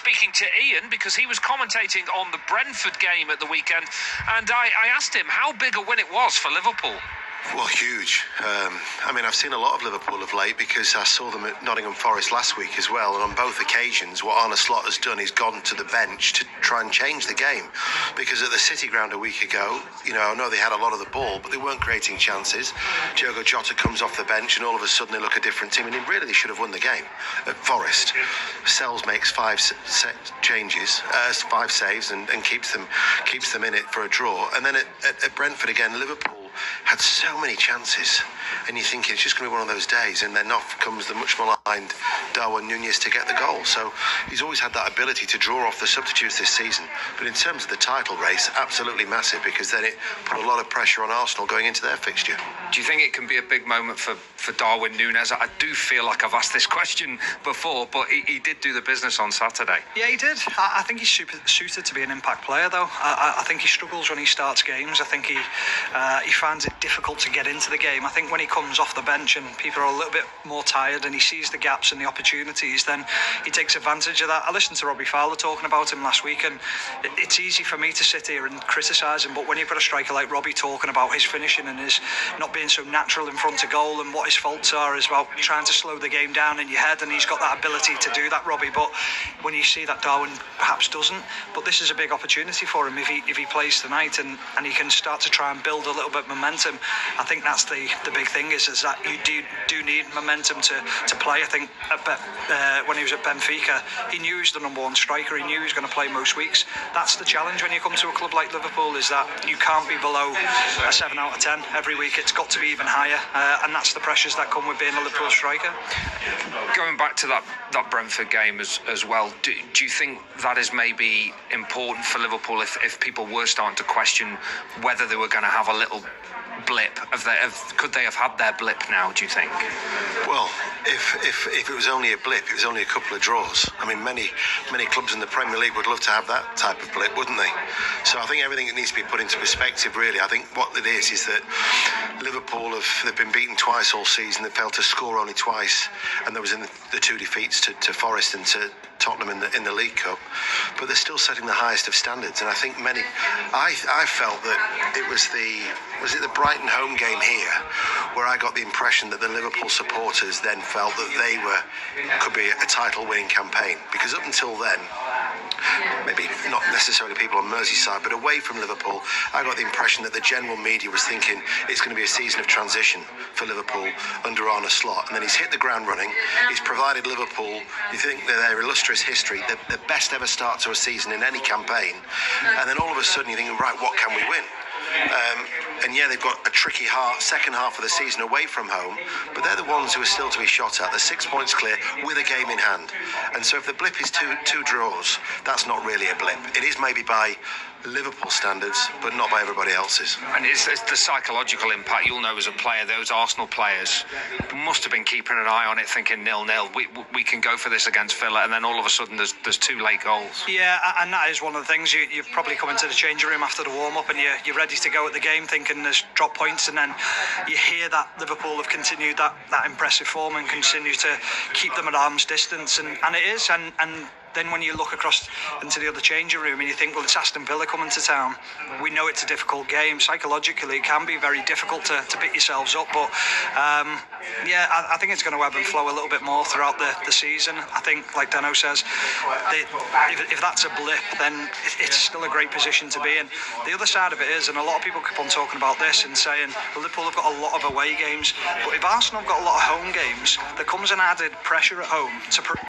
speaking to Ian because he was commentating on the Brentford game at the weekend, and I asked him how big a win it was for Liverpool. Well, huge. I've seen a lot of Liverpool of late because I saw them at Nottingham Forest last week as well, and on both occasions what Arne Slot has done is gone to the bench to try and change the game, because at the City Ground a week ago, I know they had a lot of the ball, but they weren't creating chances. Diogo Jota comes off the bench and all of a sudden they look a different team, and they should have won the game. At Forest, Sells makes five saves and keeps them in it for a draw, and then at Brentford again, Liverpool had so many chances, and you think it's just going to be one of those days, and then off comes the much maligned Darwin Núñez to get the goal. So he's always had that ability to draw off the substitutes this season, but in terms of the title race, absolutely massive, because then it put a lot of pressure on Arsenal going into their fixture. Do you think it can be a big moment for Darwin Núñez? I do feel like I've asked this question before, but he did do the business on Saturday. Yeah, he did. I think he's super suited to be an impact player, though. I think he struggles when he starts games. I think he finds it difficult to get into the game. I think when he comes off the bench and people are a little bit more tired and he sees the gaps and the opportunities, then he takes advantage of that. I listened to Robbie Fowler talking about him last week, and it's easy for me to sit here and criticise him, but when you've got a striker like Robbie talking about his finishing and his not being so natural in front of goal, and what his faults are is about trying to slow the game down in your head, and he's got that ability to do that, Robbie. But when you see that Darwin perhaps doesn't, but this is a big opportunity for him if he plays tonight and he can start to try and build a little bit of momentum. I think that's the big thing is that you do need momentum to play. I think when he was at Benfica, he knew he was the number one striker. He knew he was going to play most weeks. That's the challenge when you come to a club like Liverpool, is that you can't be below a 7 out of 10 every week. It's got to be even higher, and that's the pressures that come with being a Liverpool striker. Going back to that Brentford game as well, do you think that is maybe important for Liverpool if people were starting to question whether they were going to have a little blip? Could they have had their blip now, do you think? Well, if it was only a blip, it was only a couple of draws. Many clubs in the Premier League would love to have that type of blip, wouldn't they? So I think everything needs to be put into perspective, really. I think what it is that Liverpool they've been beaten twice all season. They failed to score only twice, and there was in the two defeats to Forest and to Tottenham in the League Cup, but they're still setting the highest of standards. And I think I felt that it was the Brighton home game here where I got the impression that the Liverpool supporters then felt that they could be a title winning campaign, because up until then, maybe not necessarily people on Merseyside, but away from Liverpool, I got the impression that the general media was thinking it's going to be a season of transition for Liverpool under Arne Slot. And then he's hit the ground running. He's provided Liverpool, you think that their illustrious history, the best ever start to a season in any campaign. And then all of a sudden you're thinking, right, what can we win? They've got a tricky second half of the season away from home, but they're the ones who are still to be shot at. They're 6 points clear with a game in hand. And so if the blip is two draws, that's not really a blip. It is maybe by Liverpool standards, but not by everybody else's. And it's the psychological impact. You'll know as a player, those Arsenal players must have been keeping an eye on it, thinking 0-0. We can go for this against Villa, and then all of a sudden there's two late goals. Yeah, and that is one of the things. You've probably come into the changing room after the warm-up, and you're ready to go at the game, thinking there's drop points, and then you hear that Liverpool have continued that impressive form and continue to keep them at arm's distance, and it is, and then when you look across into the other changing room and you think, well, it's Aston Villa coming to town. We know it's a difficult game. Psychologically, it can be very difficult to pick yourselves up. But, I think it's going to ebb and flow a little bit more throughout the season. I think, like Dano says, if that's a blip, then it's still a great position to be in. The other side of it is, and a lot of people keep on talking about this and saying, well, Liverpool have got a lot of away games. But if Arsenal have got a lot of home games, there comes an added pressure at home to